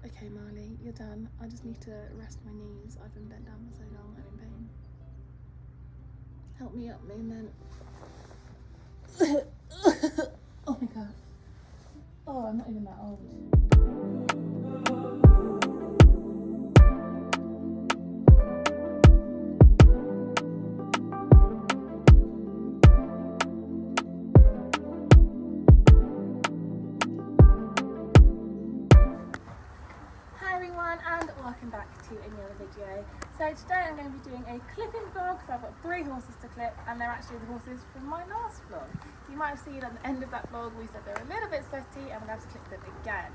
Okay, Marley, you're done. I just need to rest my knees. I've been bent down for so long. I'm in pain. Help me up, movement. Oh my god. Oh, I'm not even that old. And welcome back to another video. So today I'm going to be doing a clipping vlog. So I've got 3 horses to clip, and they're actually the horses from my last vlog. So you might have seen at the end of that vlog we said they're a little bit sweaty and we'll have to clip them again.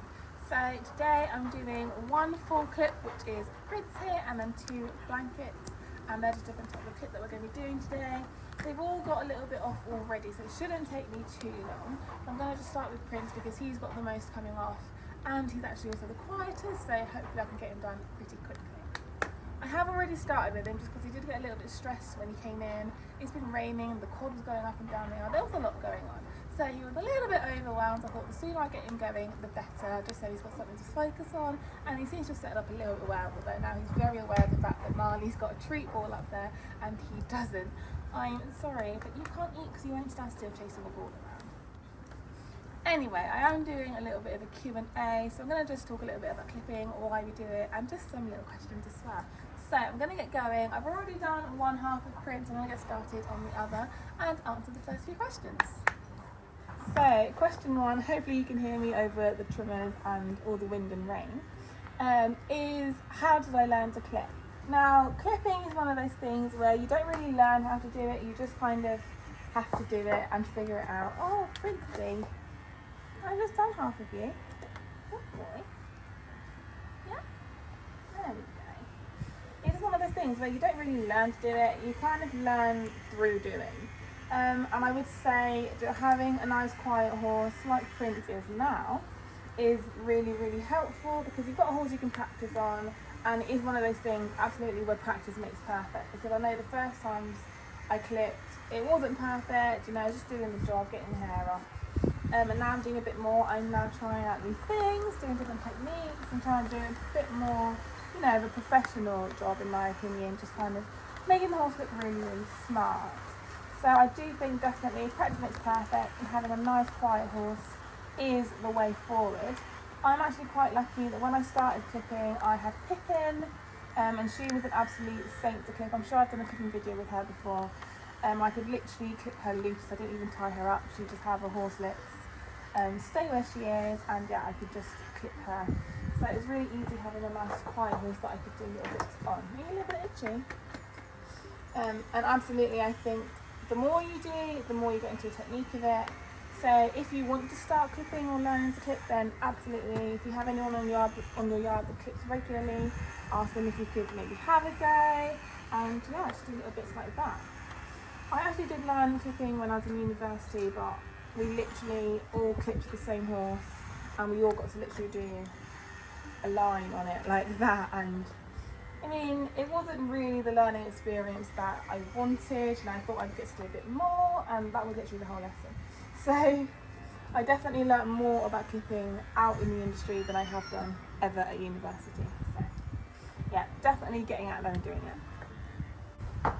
So today I'm doing 1 full clip, which is Prince here, and then 2 blankets, and they're just different types of clip that we're going to be doing today. They've all got a little bit off already, so it shouldn't take me too long. I'm going to just start with Prince because he's got the most coming off, and he's actually also the quietest, so hopefully I can get him done pretty quickly. I have already started with him just because he did get a little bit stressed when he came in. It's been raining, the quad was going up and down the yard, there was a lot going on. So he was a little bit overwhelmed. I thought the sooner I get him going, the better, just so he's got something to focus on. And he seems to have set it up a little bit well, although now he's very aware of the fact that Marley's got a treat ball up there and he doesn't. I'm sorry, but you can't eat because you won't stand still chasing the ball around. Anyway, I am doing a little bit of a Q&A, so I'm going to just talk a little bit about clipping, why we do it, and just some little questions as well. So I'm going to get going. I've already done one half of Prince. I'm going to get started on the other and answer the first few questions. So question 1, hopefully you can hear me over the tremors and all the wind and rain, is how did I learn to clip? Now, clipping is one of those things where you don't really learn how to do it, you just kind of have to do it and figure it out. Oh, Princey, I've just done half of you. Good boy. Yeah? There we go. It's one of those things where you don't really learn to do it, you kind of learn through doing. And I would say that having a nice quiet horse like Prince is now is really, really helpful because you've got a horse you can practice on, and it is one of those things absolutely where practice makes perfect. Because I know the first times I clipped, it wasn't perfect, you know, just doing the job, getting the hair off. And now I'm doing a bit more. I'm now trying out new things, doing different techniques, and trying to do a bit more, you know, of a professional job in my opinion, just kind of making the horse look really, really smart. So I do think definitely practice makes perfect, and having a nice quiet horse is the way forward. I'm actually quite lucky that when I started clipping, I had Pippin, and she was an absolute saint to clip. I'm sure I've done a clipping video with her before. I could literally clip her loose. I didn't even tie her up. She'd just have her horse lips, stay where she is, and yeah, I could just clip her. So it was really easy having a nice quiet horse that I could do little bits on. Are you a little bit itchy? And absolutely, I think the more you do, the more you get into the technique of it. So if you want to start clipping or learning to clip, then absolutely, if you have anyone on your yard that clips regularly, ask them if you could maybe have a go, and yeah, just do little bits like that. I actually did learn clipping when I was in university, but we literally all clipped the same horse, and we all got to literally do a line on it like that, and I mean, it wasn't really the learning experience that I wanted, and I thought I'd get to do a bit more, and that was literally the whole lesson. So I definitely learned more about clipping out in the industry than I have done ever at university. So yeah, definitely getting out there and doing it.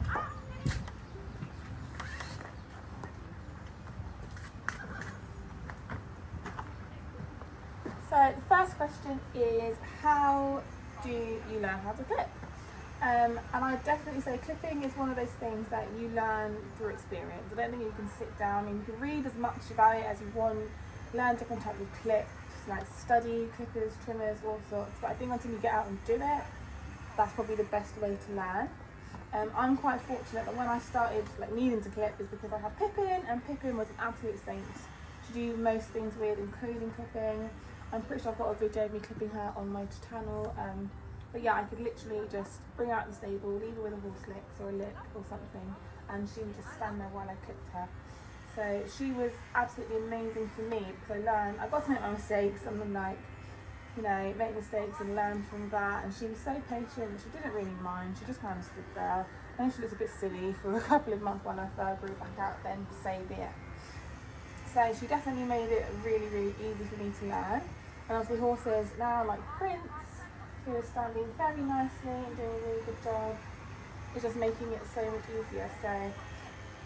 So the first question is, how do you learn how to clip? And I definitely say clipping is one of those things that you learn through experience. I don't think you can sit down and you can read as much about it as you want, learn different types of clips, like study clippers, trimmers, all sorts. But I think until you get out and do it, that's probably the best way to learn. I'm quite fortunate that when I started needing to clip is because I had Pippin, and Pippin was an absolute saint to do most things with, including clipping. I'm pretty sure I've got a video of me clipping her on my channel. But yeah, I could literally just bring her out the stable, leave her with a horse licks or a lick or something, and she would just stand there while I clipped her. So she was absolutely amazing for me because I got to make my mistakes, and then make mistakes and learn from that. And she was so patient, she didn't really mind, she just kind of stood there. And she was a bit silly for a couple of months while I fur grew back out, then so be it. So she definitely made it really, really easy for me to learn. And obviously horses now like Prince, who is standing very nicely and doing a really good job, is just making it so much easier. So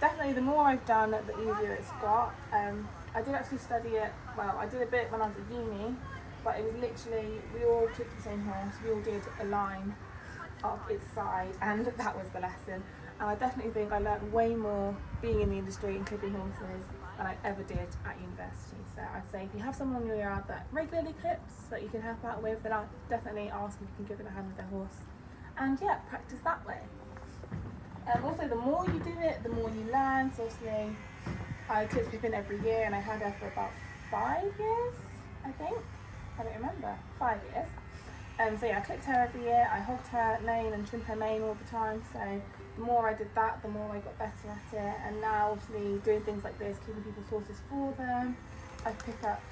definitely the more I've done, the easier it's got. I did actually study it, well, I did a bit when I was at uni, but it was literally, we all clipped the same horse, we all did a line up its side, and that was the lesson. And I definitely think I learned way more being in the industry and clipping horses than I ever did at university. So I'd say if you have someone in your yard that regularly clips that you can help out with, then I'd definitely ask if you can give them a hand with their horse. And yeah, practice that way. Also, the more you do it, the more you learn. So obviously, I clipped Pippin every year, and I had her for about 5 years, I think. I don't remember. 5 years. So yeah, I clipped her every year. I hogged her mane and trimmed her mane all the time. So the more I did that, the more I got better at it. And now, obviously, doing things like this, keeping people's horses for them, I pick up,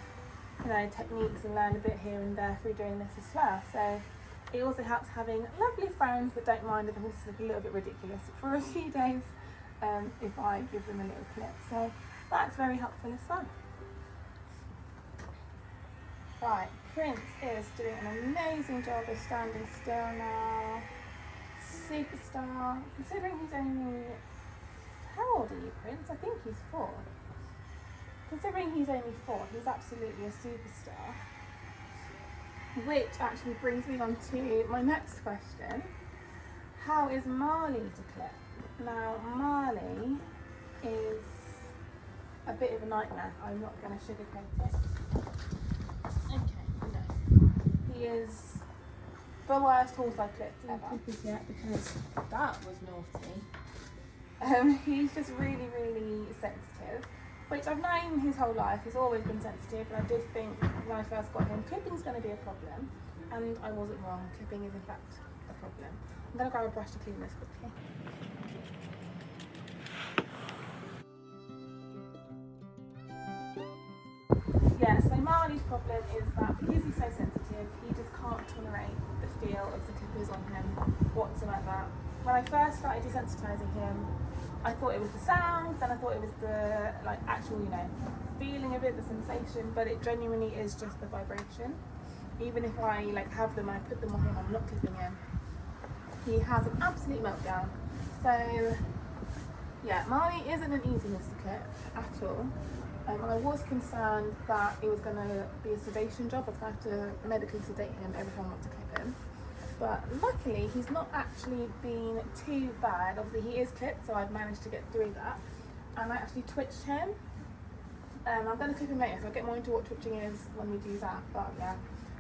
techniques and learn a bit here and there through doing this as well. So it also helps having lovely friends that don't mind if the horses look a little bit ridiculous for a few days if I give them a little clip. So that's very helpful as well. Right, Prince is doing an amazing job of standing still now. Superstar. Considering he's only, how old are you, Prince? I think he's 4. Considering he's only 4, he's absolutely a superstar. Which actually brings me on to my next question. How is Marley to clip? Now, Marley is a bit of a nightmare. I'm not going to sugarcoat it. Okay, no. He is the worst horse I've clipped ever. Clip it yet because that was naughty. He's just really, really sensitive, which I've known his whole life. He's always been sensitive, and I did think when I first got him, clipping's going to be a problem, and I wasn't wrong. Clipping is in fact a problem. I'm going to grab a brush to clean this quickly. Yeah, so Marley's problem is that because he's so sensitive, he just can't tolerate the feel of the clippers on him whatsoever. When I first started desensitising him, I thought it was the sound, then I thought it was the actual, feeling of it, the sensation, but it genuinely is just the vibration. Even if I have them and I put them on him, I'm not clipping him, he has an absolute meltdown. So yeah, Marley isn't an easy horse to clip at all. I was concerned that it was going to be a sedation job. I was going to have to medically sedate him every time I want to clip him. But luckily, he's not actually been too bad. Obviously, he is clipped, so I've managed to get through that. And I actually twitched him. I'm going to clip him later, so I'll get more into what twitching is when we do that. But yeah,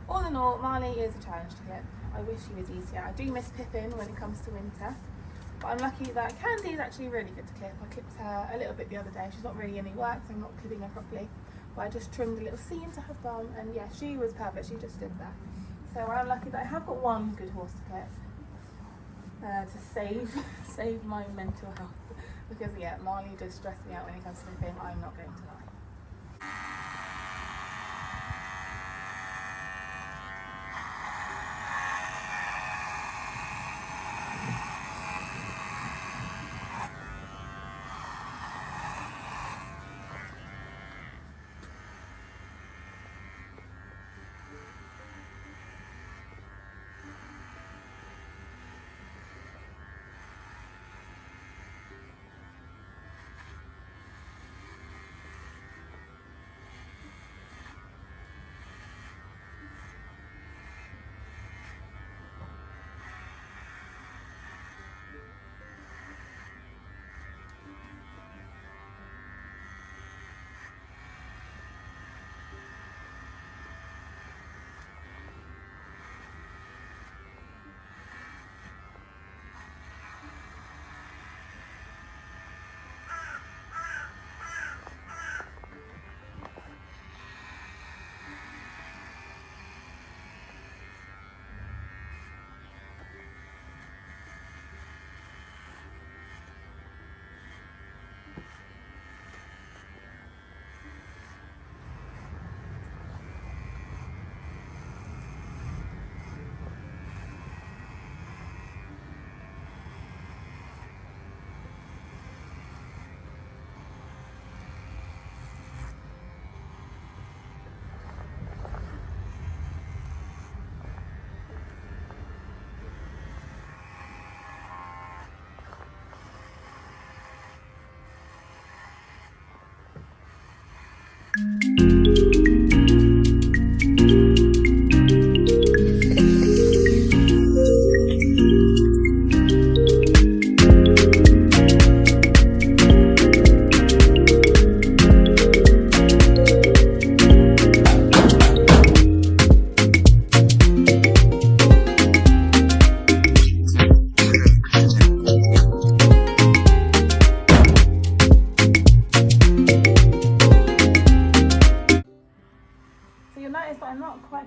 all in all, Marley is a challenge to clip. I wish he was easier. I do miss Pippin when it comes to winter. But I'm lucky that Candy is actually really good to clip. I clipped her a little bit the other day. She's not really any work, so I'm not clipping her properly. But I just trimmed a little C into her bum, and yeah, she was perfect. She just did that. So I'm lucky that I have got one good horse to clip to save my mental health. Because yeah, Marley does stress me out when it comes to clipping. I'm not going to lie.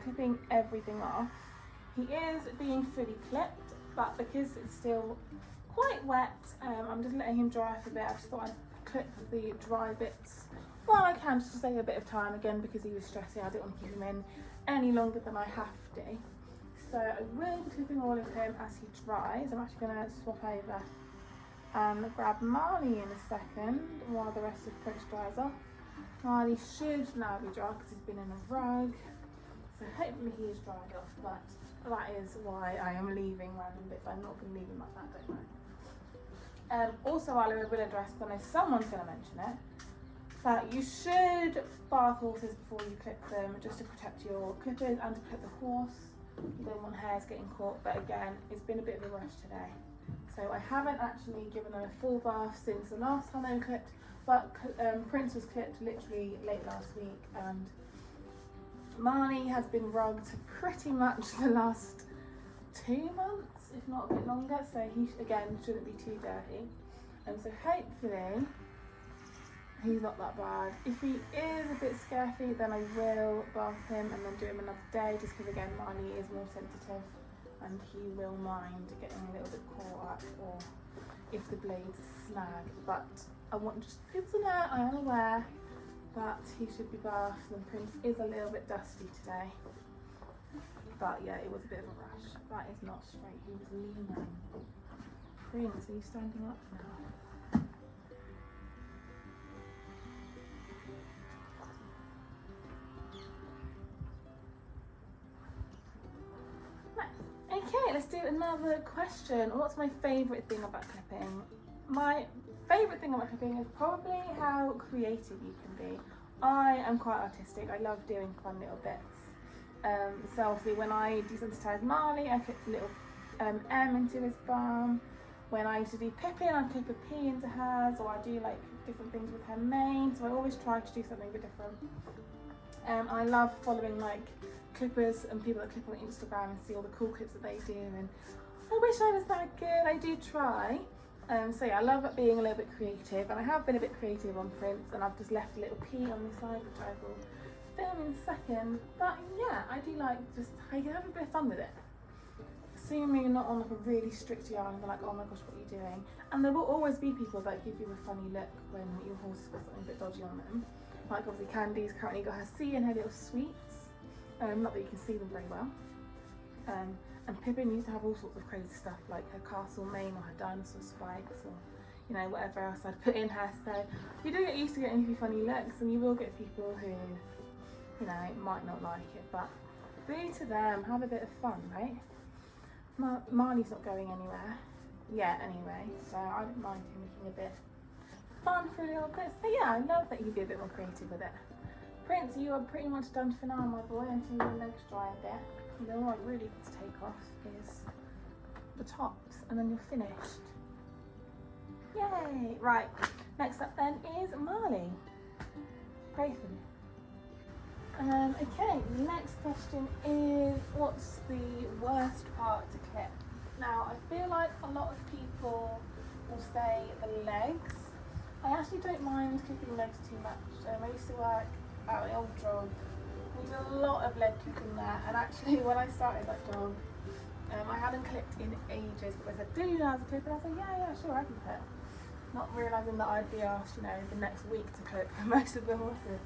Clipping everything off. He is being fully clipped, but because it's still quite wet, I'm just letting him dry for a bit. I just thought I'd clip the dry bits while I can, just to save a bit of time, again because he was stressing. I didn't want to keep him in any longer than I have to. So I will be clipping all of him as he dries. I'm actually going to swap over and grab Marley in a second while the rest of Prince dries off. Marley should now be dry because he's been in a rug. So hopefully he is dried off, but that is why I am leaving random bits. I'm not going to leave him like that, don't I? Also, while I'm a bit dressed, I know someone's going to mention it, that you should bath horses before you clip them, just to protect your clippers and to protect the horse. You don't want hairs getting caught, but again, it's been a bit of a rush today. So I haven't actually given them a full bath since the last time they were clipped, but Prince was clipped literally late last week, and Marley has been rugged pretty much the last 2 months, if not a bit longer, so he again shouldn't be too dirty. And so hopefully he's not that bad. If he is a bit scurfy, then I will bath him and then do him another day, just because again Marley is more sensitive and he will mind getting a little bit caught up or if the blades snag. But I want just people to know I am aware that he should be bathed, and Prince is a little bit dusty today. But yeah, it was a bit of a rush. That is not straight, he was leaning. Prince, are you standing up now? Nice. Okay, let's do another question. What's my favourite thing about clipping? My favourite thing about clipping is probably how creative you can be. I am quite artistic. I love doing fun little bits. So obviously when I desensitise Marley, I clipped a little M into his bum. When I used to do Pippin, I clip a P into hers, or I do like different things with her mane. So I always try to do something a bit different. I love following like clippers and people that clip on Instagram and see all the cool clips that they do, and I wish I was that good. I do try. So yeah, I love being a little bit creative, and I have been a bit creative on Prince, and I've just left a little P on the side, which I will film in a second. But yeah, I do like I can have a bit of fun with it. Assuming you're not on like a really strict yard and they're like, oh my gosh, what are you doing? And there will always be people that give you a funny look when your horse has got something a bit dodgy on them. Like obviously Candy's currently got her C and her little sweets. Not that you can see them very well. And Pippin used to have all sorts of crazy stuff, like her castle mane or her dinosaur spikes, or you know, whatever else I'd put in her. So you do get used to getting a few funny looks, and you will get people who, you know, might not like it, but be to them, have a bit of fun, right? Marley's not going anywhere yet anyway, so I don't mind him making a bit fun for a little bit. So yeah, I love that you be a bit more creative with it. Prince, you are pretty much done for now, my boy, until your legs dry a bit. And then what I really need to take off is the tops, and then you're finished. Yay! Right, next up then is Marley. Pray for me. Okay, the next question is, what's the worst part to clip? Now, I feel like a lot of people will say the legs. I actually don't mind clipping legs too much. I used to work at my old job. We did a lot of leg clipping there, and actually when I started that job, I hadn't clipped in ages, but they said, do you know how to clip? And I said, yeah, sure, I can clip. Not realising that I'd be asked, you know, the next week to clip most of the horses.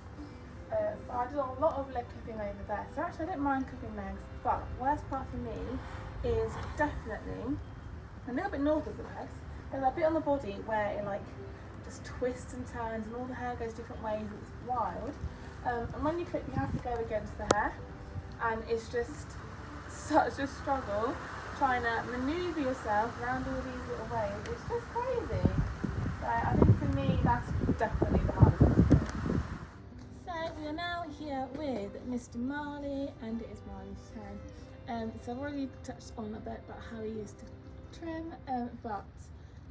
So I did a lot of leg clipping over there. So actually I don't mind clipping legs, but worst part for me is definitely a little bit north of the legs. There's a bit on the body where it like just twists and turns and all the hair goes different ways, and it's wild. And when you clip, you have to go against the hair, and it's just such a struggle trying to manoeuvre yourself around all these little ways. It's just crazy. So I think for me, that's definitely the hardest. So we are now here with Mr. Marley, and it is Marley's turn. So I've already touched on a bit about how he used to trim, but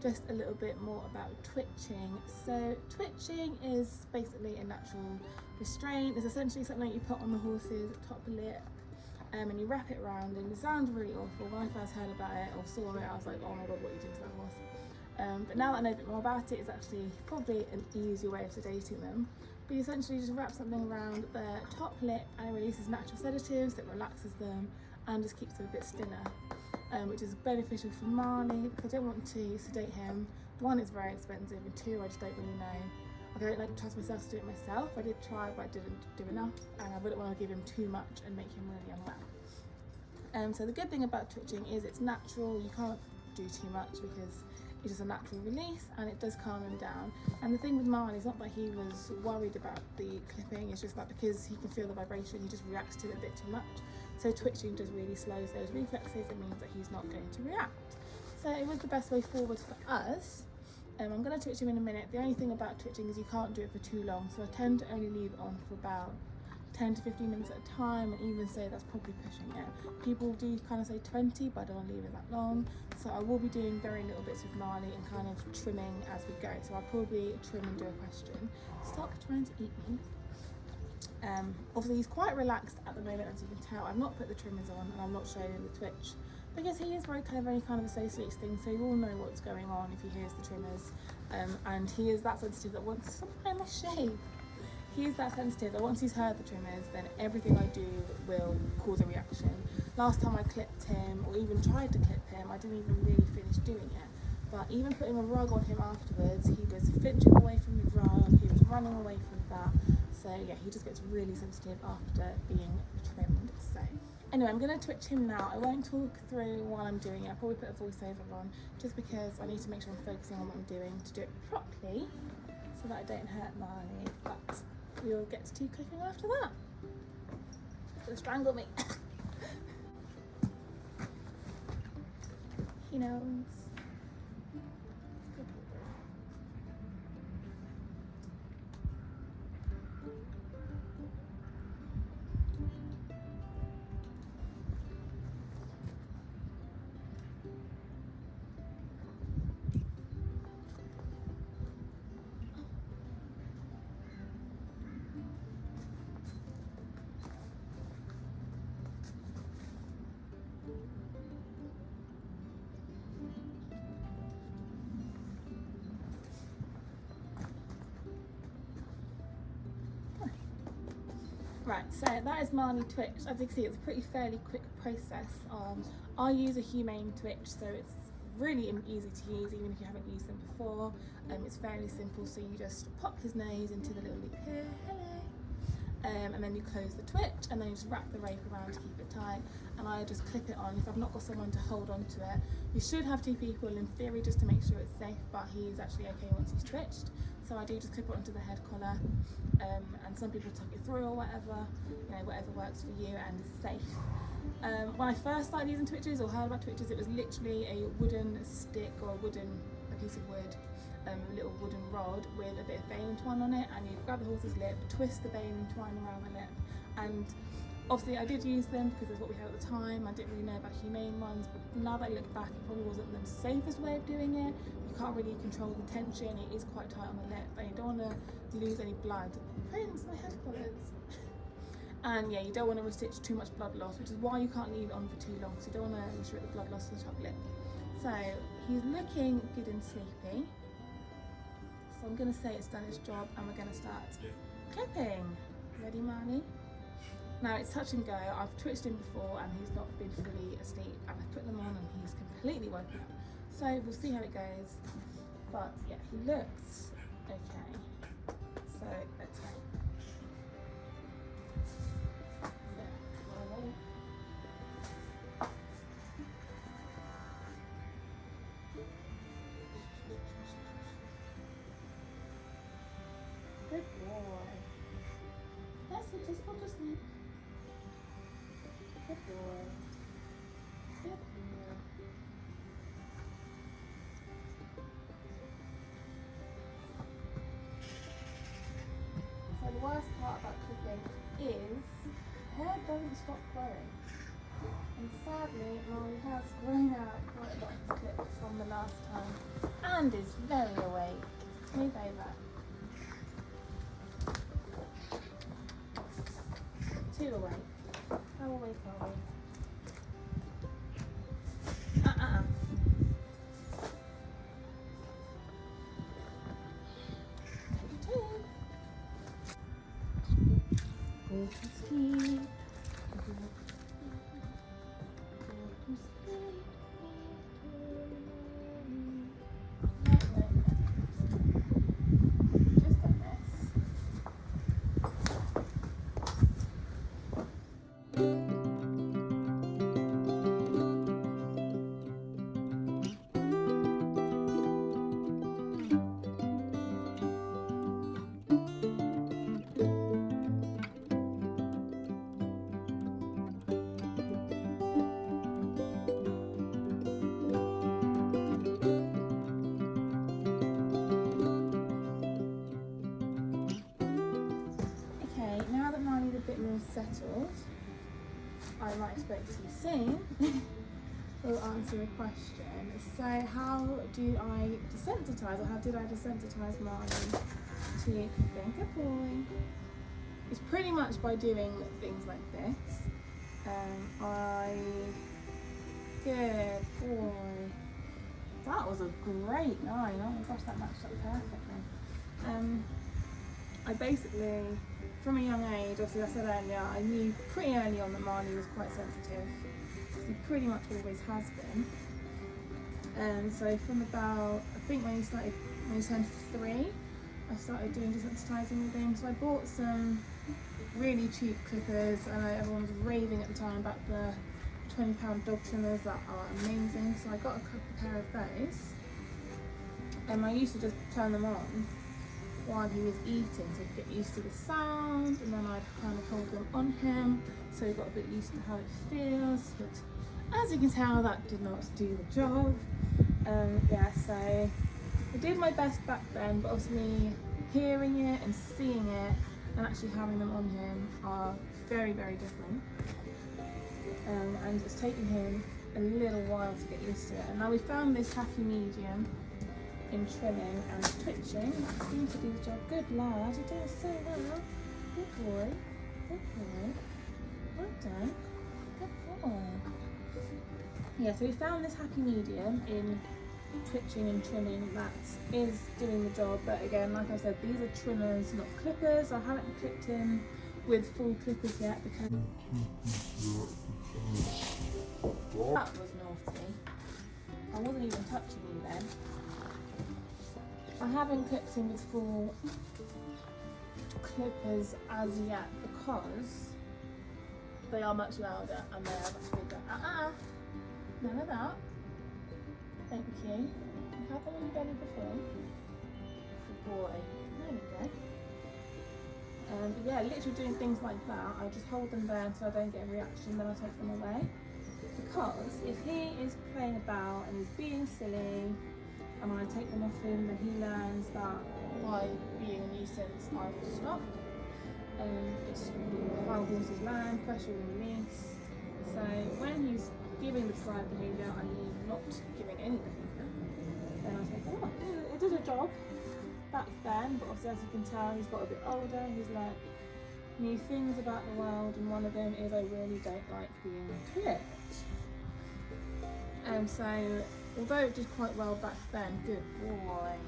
just a little bit more about twitching. So twitching is basically a natural restraint. It's essentially something you put on the horse's top lip, and you wrap it around, and it sounds really awful. When I first heard about it or saw it, I was like, oh my god, what are you doing to that horse? But now that I know a bit more about it, it's actually probably an easier way of sedating them. But you essentially just wrap something around their top lip, and it releases natural sedatives, it relaxes them and just keeps them a bit stiller, which is beneficial for Marley because I don't want to sedate him. One, it's very expensive, and two, I just don't really know. I don't like to trust myself to do it myself. I did try, but I didn't do enough, and I wouldn't want to give him too much and make him really unwell. So the good thing about twitching is it's natural. You can't do too much because it's just a natural release, and it does calm him down. And the thing with Marley is not that he was worried about the clipping, it's just that because he can feel the vibration, he just reacts to it a bit too much. So twitching just really slows those reflexes. It means that he's not going to react. So it was the best way forward for us. I'm going to twitch him in a minute. The only thing about twitching is you can't do it for too long, so I tend to only leave it on for about 10 to 15 minutes at a time, and even say that's probably pushing it. People do kind of say 20, but I don't want to leave it that long. So I will be doing very little bits with Marley and kind of trimming as we go. So I'll probably trim and do a question. Stop trying to eat me. Obviously he's quite relaxed at the moment, as you can tell. I've not put the trimmers on and I'm not showing him the twitch because he is very clever and he kind of associates things, so you all know what's going on if he hears the trimmers. And he is that sensitive that once sometimes I shave. He is that sensitive that once he's heard the trimmers, then everything I do will cause a reaction. Last time I clipped him, or even tried to clip him, I didn't even really finish doing it. But even putting a rug on him afterwards, he was flinching away from the rug, he was running away from that. So yeah, he just gets really sensitive after being trimmed. So anyway, I'm going to twitch him now. I won't talk through while I'm doing it. I'll probably put a voiceover on just because I need to make sure I'm focusing on what I'm doing to do it properly so that I don't hurt Marley. But we'll get to clipping after that. He's going to strangle me. He knows. Right, so that is Marley twitch. As you can see, it's a pretty fairly quick process. I use a humane twitch, so it's really easy to use even if you haven't used them before. It's fairly simple, so you just pop his nose into the little loop here, hello, and then you close the twitch, and then you just wrap the rope around to keep it tight, and I just clip it on. If I've not got someone to hold on to it, you should have two people in theory just to make sure it's safe, but he's actually okay once he's twitched. So I do just clip it onto the head collar, and some people tuck it through or whatever, you know, whatever works for you and is safe. When I first started using twitches or heard about twitches, it was literally a wooden stick or a piece of wood, a little wooden rod with a bit of bale and twine on it, and you grab the horse's lip, twist the bale and twine around the lip, and obviously I did use them because that's what we had at the time. I didn't really know about humane ones, but now that I look back, it probably wasn't the safest way of doing it. You can't really control the tension, it is quite tight on the lip, and you don't want to lose any blood. Prince, my head collars. And yeah, you don't want to restitch too much blood loss, which is why you can't leave it on for too long, so you don't want to restrict the blood loss to the top lip. So he's looking good and sleepy. So I'm going to say it's done its job, and we're going to start clipping. Ready, Marley? Now it's touch and go. I've twitched him before and he's not been fully asleep, and I've put them on and he's completely woken up. So we'll see how it goes. But yeah, he looks okay. So let's go. Good boy. That's it, just go to sleep. Good boy. Good boy. hair doesn't stop growing. And sadly, Marley has grown out quite a lot of the clips from the last time and is very awake. Move over. Too awake. How awake are we? Go to sleep. Go to sleep. Just a mess. Now that Marley's a bit more settled, I might expect you soon, we'll answer a question. So how do I desensitise, or how did I desensitise Marley to clipping? Good boy. It's pretty much by doing things like this. Good boy. That was a great line. Oh my gosh, that matched up perfectly. I basically, from a young age, obviously I said earlier, I knew pretty early on that Marley was quite sensitive, because he pretty much always has been. So from about, I think when he turned 3, I started doing desensitising with him. So I bought some really cheap clippers. I know everyone was raving at the time about the £20 dog trimmers that are amazing. So I got a pair of those. I used to just turn them on while he was eating, so he'd get used to the sound, and then I'd kind of hold them on him so he got a bit used to how it feels. But as you can tell, that did not do the job. Yeah, so I did my best back then, but obviously hearing it and seeing it and actually having them on him are very, very different. And it's taken him a little while to get used to it. And now we found this happy medium in trimming and twitching. That seems to do the job. Good lad, you're doing so well. Good boy. Good boy. Well done. Good boy. Yeah, so we found this happy medium in twitching and trimming that is doing the job. But again, like I said, these are trimmers, not clippers. I haven't clipped him with full clippers yet because that was naughty. I wasn't even touching you then. I haven't clipped him with full clippers as yet because they are much louder and they are much bigger. None of that. Thank you. You had them on your belly before. Good boy. There we go. But yeah, literally doing things like that, I just hold them there so I don't get a reaction, then I take them away. Because if he is playing about and he's being silly, and I take them off him, then he learns that by being a nuisance, I will stop. It's how horses learn, pressure and release. So when he's giving the desired behaviour, i.e. not giving any behaviour, then I take them off. It did a job back then, but obviously as you can tell, he's got a bit older, he's learnt new things about the world, and one of them is I really don't like being clipped. So although it did quite well back then, good boy.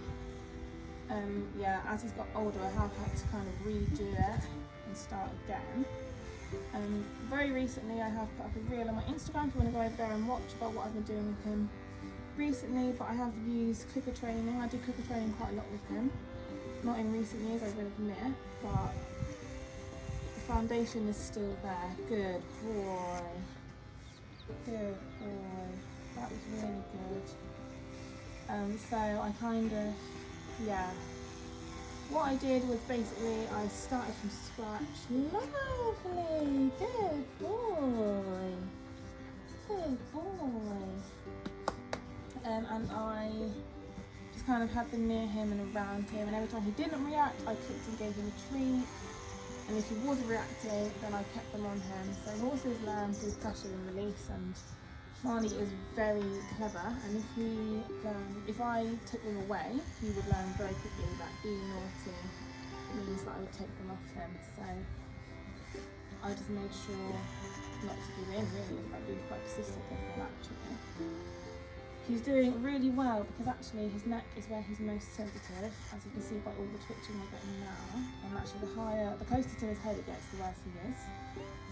Yeah, as he's got older, I have had to kind of redo it and start again. Very recently, I have put up a reel on my Instagram if you want to go over there and watch about what I've been doing with him recently. But I have used clipper training. I do clipper training quite a lot with him. Not in recent years, I will admit, but the foundation is still there. Good boy. Good boy. That was really good. So I kind of, yeah. What I did was basically I started from scratch. Lovely. Good boy. Good boy. And I just kind of had them near him and around him, and every time he didn't react, I clicked and gave him a treat. and if he was reacting, then I kept them on him. So horses learn through pressure and release, and Marley is very clever, and if I took them away, he would learn very quickly that being naughty means that I would take them off him. So I just made sure not to give in, really, by being quite persistent with him actually. He's doing really well because actually his neck is where he's most sensitive, as you can see by all the twitching we're getting now. And actually the closer to his head it gets, the worse he is.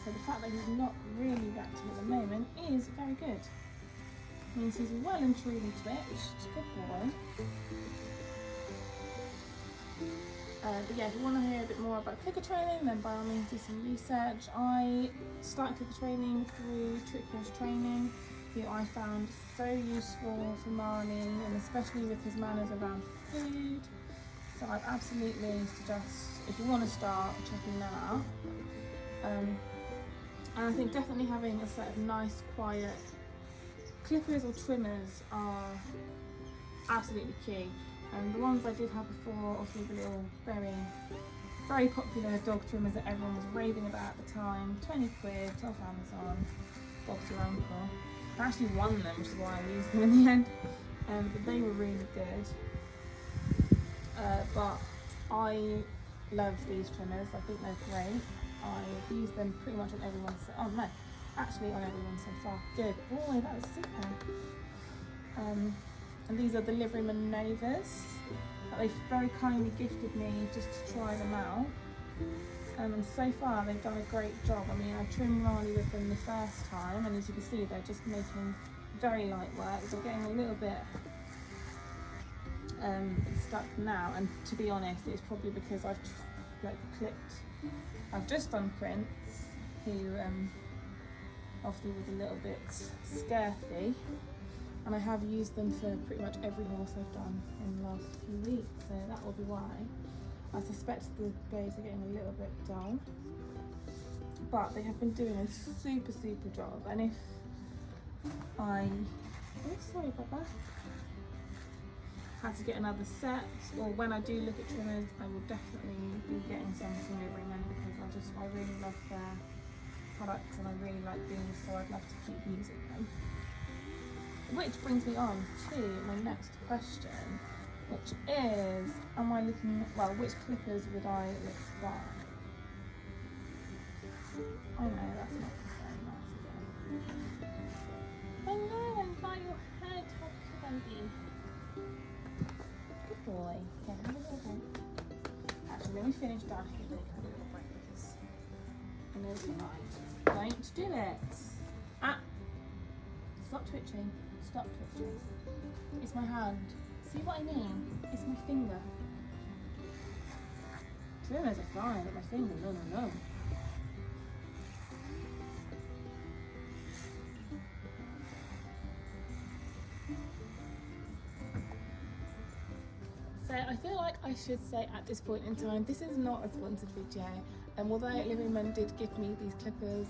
So the fact that he's not really reacting at the moment is very good. It means he's well and truly twitched. Good boy. But yeah, if you want to hear a bit more about clicker training, then by all means do some research. I started clicker training through Trickier's training, who I found so useful for Marley, and especially with his manners around food. So I'd absolutely suggest, if you want to start, checking that out. And I think definitely having a set of nice, quiet clippers or trimmers are absolutely key. And the ones I did have before, obviously the little very popular dog trimmers that everyone was raving about at the time, 20 quid off Amazon, Bob's your uncle. I actually won them, which is why I used them in the end, but they were really good. But I love these trimmers, I think they're great. I've used them pretty much on everyone on everyone so far. Good boy, that was super. And these are the Liveryman Novas that they've very kindly gifted me just to try them out. And so far they've done a great job. I mean, I trimmed Marley with them the first time, and as you can see, they're just making very light work. They're getting a little bit stuck now, and to be honest, it's probably because I've just done Prince, who obviously was a little bit scurfy, and I have used them for pretty much every horse I've done in the last few weeks, so that will be why. I suspect the blades are getting a little bit dull, but they have been doing a super job. And if sorry about that, had to get another set, or when I do look at trimmers, I will definitely be getting some from Liveryman, because I really love their products and I really like these, so I'd love to keep using them. Which brings me on to my next question, which is, which clippers would I look to buy? Oh no, that's not very nice again. Oh no, and by your head, how baby. Good boy. Okay, have a little break. Actually, let me finish down here and have a little break, because I know it's not. Don't do it. Stop twitching. Stop twitching. It's my hand. See what I mean? It's my finger. Trimmers are fine, but my finger, no. So I feel like I should say at this point in time, this is not a sponsored video, and although Liveryman did give me these clippers,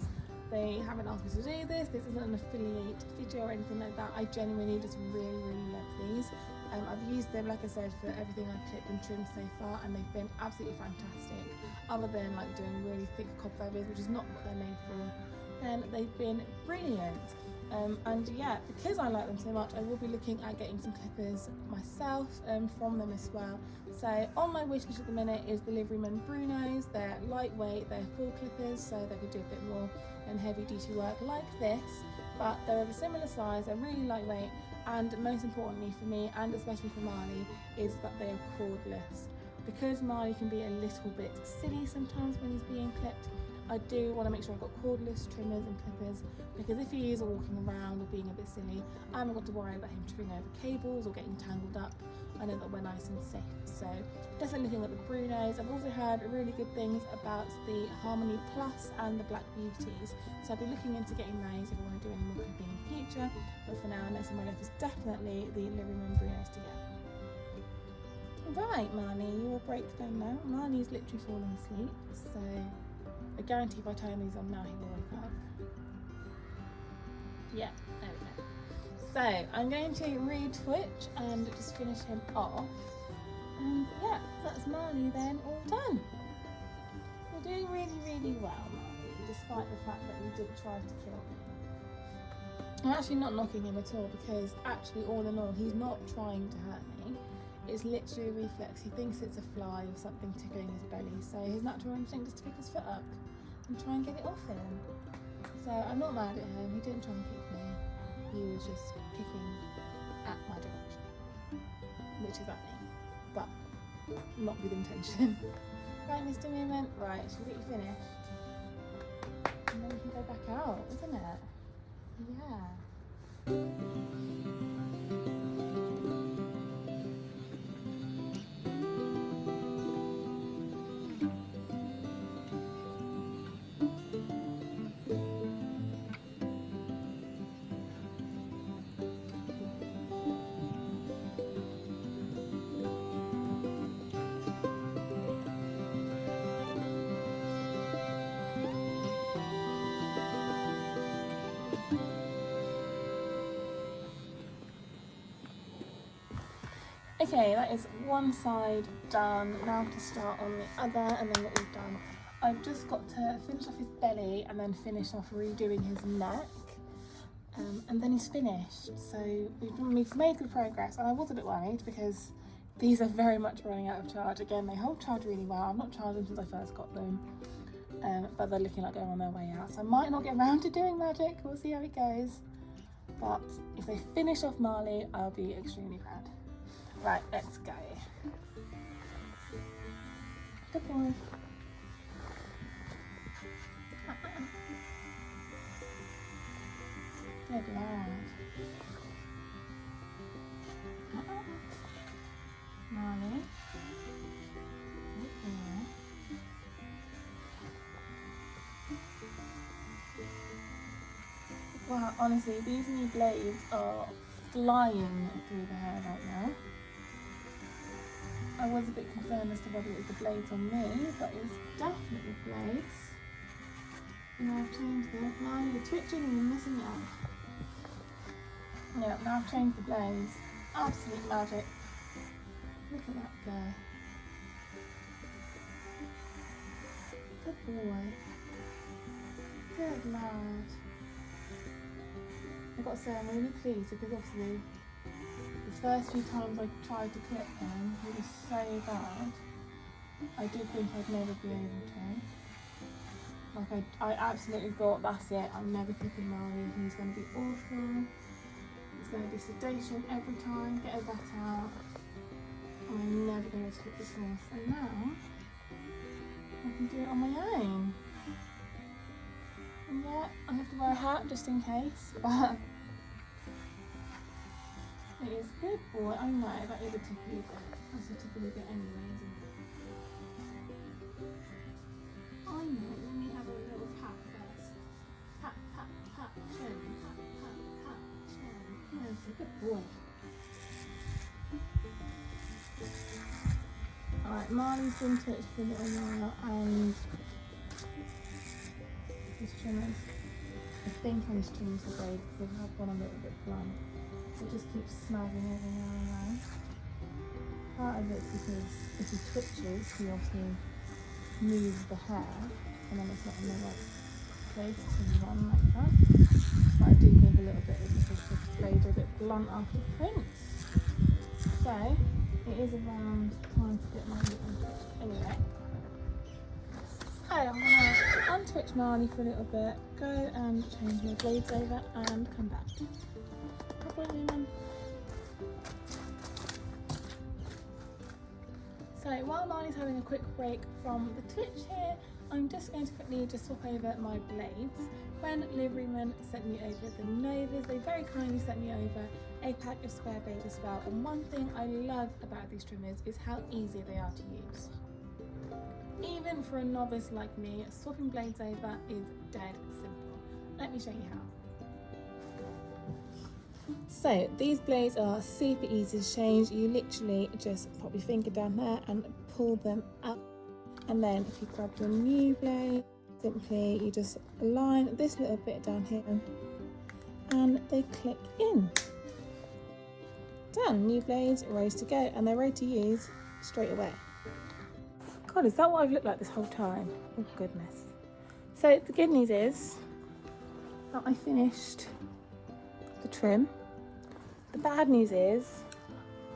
they haven't asked me to do this. This isn't an affiliate video or anything like that. I genuinely just really love these. I've used them, like I said, for everything I've clipped and trimmed so far, and they've been absolutely fantastic. Other than like doing really thick cob feathers, which is not what they're made for, then they've been brilliant. And yeah, because I like them so much, I will be looking at getting some clippers myself from them as well. So on my wish list at the minute is the Liveryman Brunos. They're lightweight, they're full clippers, so they could do a bit more heavy duty work like this, but they're of a similar size, they're really lightweight, and most importantly for me, and especially for Marley, is that they are cordless. Because Marley can be a little bit silly sometimes when he's being clipped, I do want to make sure I've got cordless trimmers and clippers, because if he is walking around or being a bit silly, I haven't got to worry about him tripping over cables or getting tangled up. I know that we're nice and safe. So definitely looking at the Brunos. I've also heard really good things about the Harmony Plus and the Black Beauties, so I'll be looking into getting those if I want to do any more clipping in the future. But for now, next on my list is definitely the Liveryman Brunos to get. Right, Marley, you will break down now. Marley's literally falling asleep, so I guarantee if I turn these on now, he will wake up. Yeah, there we go. So I'm going to re-twitch and just finish him off. And yeah, that's Marley then all done. We'll do doing really, really well, Marley, despite the fact that you did try to kill me. I'm actually not knocking him at all, because actually, all in all, he's not trying to hurt me. It's literally a reflex. He thinks it's a fly or something tickling his belly, so his natural instinct is to pick his foot up and try and get it off him. So I'm not mad at him. He didn't try and kick me. He was just kicking at my direction, which is at me, but not with intention. Right, Mr. Newman. Right, should we get you finished? And then we can go back out, isn't it? Yeah. Okay, that is one side done. Now to start on the other, and then what we've done, I've just got to finish off his belly and then finish off redoing his neck, and then he's finished. So we've made good progress, and I was a bit worried because these are very much running out of charge. Again, they hold charge really well. I've not charged them since I first got them, but they're looking like they're on their way out. So I might not get around to doing magic. We'll see how it goes. But if they finish off Marley, I'll be extremely proud. Right, let's go. Good boy. Good lad. Marley. Good boy. Wow, honestly, these new blades are flying through the hair right now. I was a bit concerned as to whether it was the blades on me, but it's definitely blades. Now I've changed them. Now you're twitching and you're messing it up. Yeah, now I've changed the blades. Absolute magic. Look at that guy. Good boy. Good lad. I've got to say, I'm really pleased because obviously the first few times I tried to clip him, he was so bad. I did think I'd never be able to. Like I absolutely thought, that's it, I'm never clipping Marley, he's going to be awful. It's going to be sedation every time, get a vet out. And I'm never going to clip this horse. And now, I can do it on my own. And yeah, I have to wear a hat just in case, but it is good boy. I know, that is a tickly bit. That's a tickly bit anyway, isn't it? I know, let me have a little pat first. Pat, pat, pat, chin. Pat, pat, pat, chin. Yes, a good boy. Alright, Marley's been twitched for a little while, and his trimmers, I think on his trimmers are great because they have gone a little bit blunt. It just keeps snagging every now and then. Part of it's because if he twitches, he obviously moves the hair, and then it's not in the right place to run like that. But I do think a little bit is because the blades are a bit blunt after prints. So it is around time to get Marley untwitched anyway. So I'm going to untwitch Marley for a little bit, go and change my blades over and come back. So while Marley's having a quick break from the twitch here, I'm just going to quickly just swap over my blades. When liveryman sent me over the Novas, they very kindly sent me over a pack of spare blades as well. And one thing I love about these trimmers is how easy they are to use. Even for a novice like me, swapping blades over is dead simple. Let me show you how. So these blades are super easy to change. You literally just pop your finger down there and pull them up. And then if you grab your new blade, simply you just align this little bit down here and they click in. Done, new blades ready to go, and they're ready to use straight away. God, is that what I've looked like this whole time? Oh goodness. So the good news is that I finished the trim. The bad news is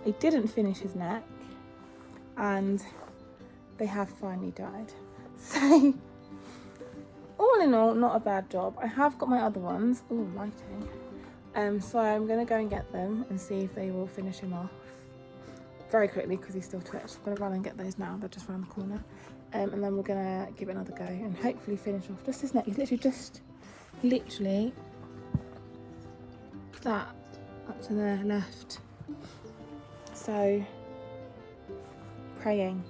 I didn't finish his neck and they have finally died. So all in all, not a bad job. I have got my other ones. Oh, lighting. So I'm gonna go and get them and see if they will finish him off very quickly because he's still twitched. I'm gonna run and get those now. They're just around the corner. And then we're gonna give it another go and hopefully finish off just his neck. He's literally that up to the left. So praying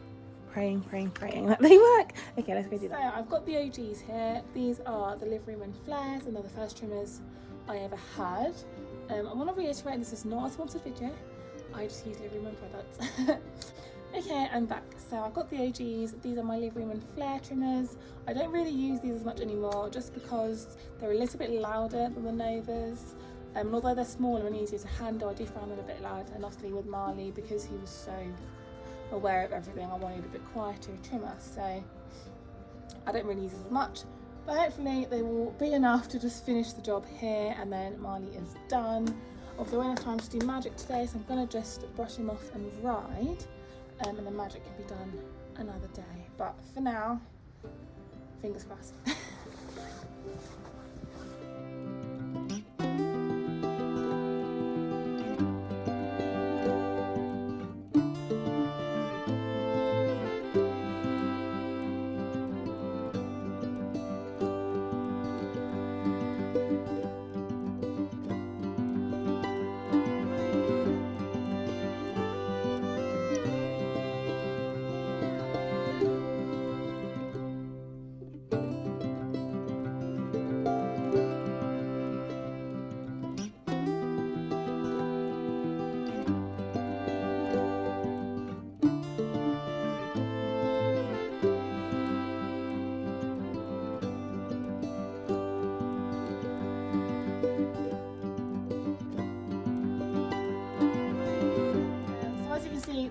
that they work. Okay, let's go do that. So I've got the OGs here. These are the Liveryman Flares and they're the first trimmers I ever had. I want to reiterate, this is not a sponsored video. I just use Liveryman products. Okay, I'm back. So I've got the OGs. These are my Liveryman Flare trimmers. I don't really use these as much anymore just because they're a little bit louder than the Novas. And although they're smaller and easier to handle, I do find them a bit loud. And obviously with Marley, because he was so aware of everything, I wanted a bit quieter trimmer. So I don't really use as much. But hopefully they will be enough to just finish the job here and then Marley is done. Obviously I won't have time to do magic today, so I'm going to just brush him off and ride. And then magic can be done another day. But for now, fingers crossed.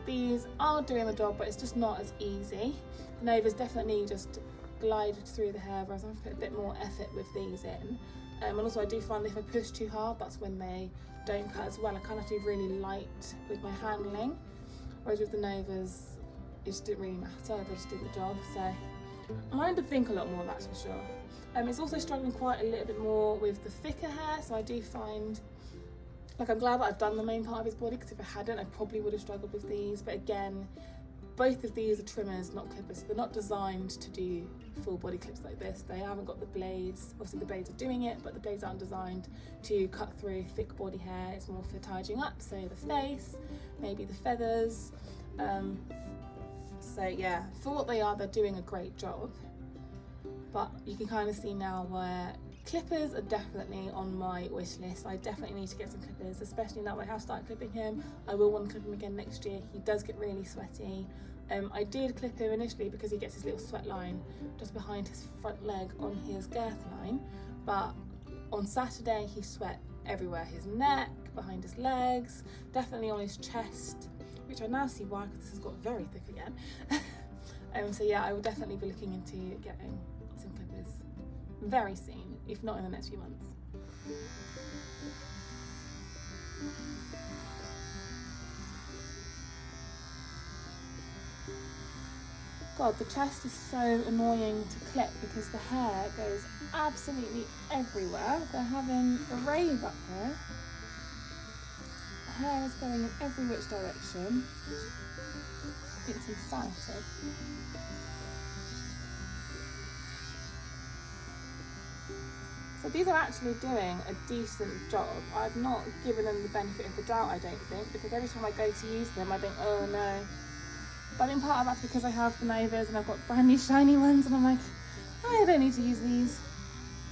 These are doing the job, but it's just not as easy. The Nova's definitely just glided through the hair, whereas I've put a bit more effort with these in. And also I do find that if I push too hard, that's when they don't cut as well. I kind of have to be really light with my handling, whereas with the Novas, it just didn't really matter, they just did the job. So I'm learning to think a lot more, that's for sure. It's also struggling quite a little bit more with the thicker hair, so I do find, like, I'm glad that I've done the main part of his body, because if I hadn't, I probably would have struggled with these. But again, both of these are trimmers, not clippers, so they're not designed to do full body clips like this. They haven't got the blades. Obviously the blades are doing it, but the blades aren't designed to cut through thick body hair. It's more for tidying up, so the face, maybe the feathers. So yeah, for what they are, they're doing a great job. But you can kind of see now where clippers are definitely on my wish list. I definitely need to get some clippers, especially now that I have started clipping him. I will want to clip him again next year. He does get really sweaty. I did clip him initially because he gets his little sweat line just behind his front leg on his girth line, but on Saturday he sweat everywhere. His neck, behind his legs, definitely on his chest, which I now see why, because this has got very thick again. So yeah, I will definitely be looking into getting some clippers very soon, if not in the next few months. God, the chest is so annoying to clip because the hair goes absolutely everywhere. They're having a rave up here. The hair is going in every which direction. It's exciting. So these are actually doing a decent job. I've not given them the benefit of the doubt, I don't think, because every time I go to use them I think, oh no. But in part of that's because I have the Novas and I've got brand new shiny ones and I'm like, I don't need to use these.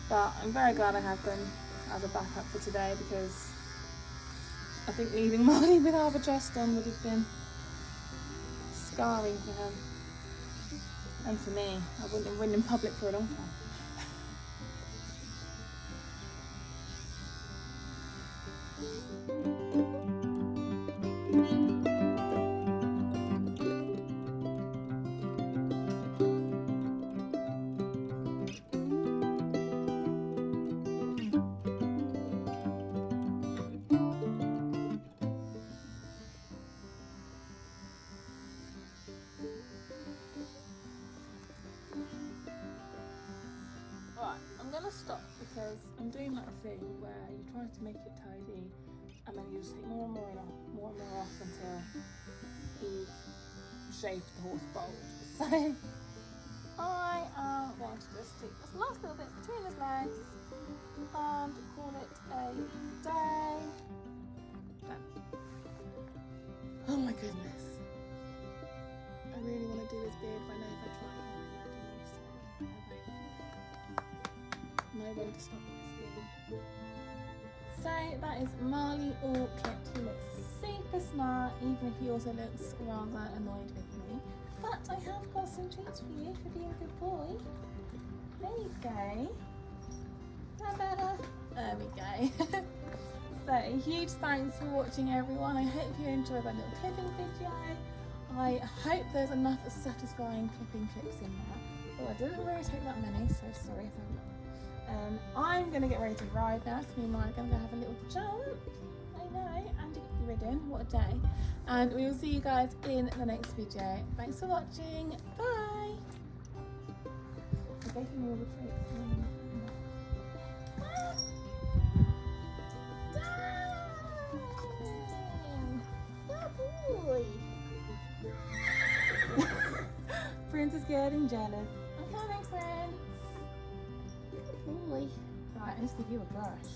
But I'm very glad I have them as a backup for today, because I think leaving Marley without a chest on would have been scarring for him. And for me, I wouldn't have ridden in public for a long time. gonna stop because I'm doing that thing where you're trying to make it tidy and then you just take more and more off until you've shaved the horse bald. So I am going to just stick this last little bit between his legs and call it a day. Done. Oh my goodness. I really want to do his beard, but I know if I try it, I might know when to stop this thing. So that is Marley all clipped. He looks super smart, even if he also looks rather annoyed with me. But I have got some treats for you for being a good boy. There you go. Is that better? There we go. So huge thanks for watching, everyone. I hope you enjoyed that little clipping video. I hope there's enough satisfying clipping clips in there. Oh, I didn't really take that many, so sorry if I'm not. I'm going to get ready to ride now, because me and Maya are going to go have a little jump. I know, and get ridden. What a day. And we will see you guys in the next video. Thanks for watching. Bye. I gave him all the treats. Prince is getting jealous. I'm coming, Prince. Good boy. Right, let's give you a brush.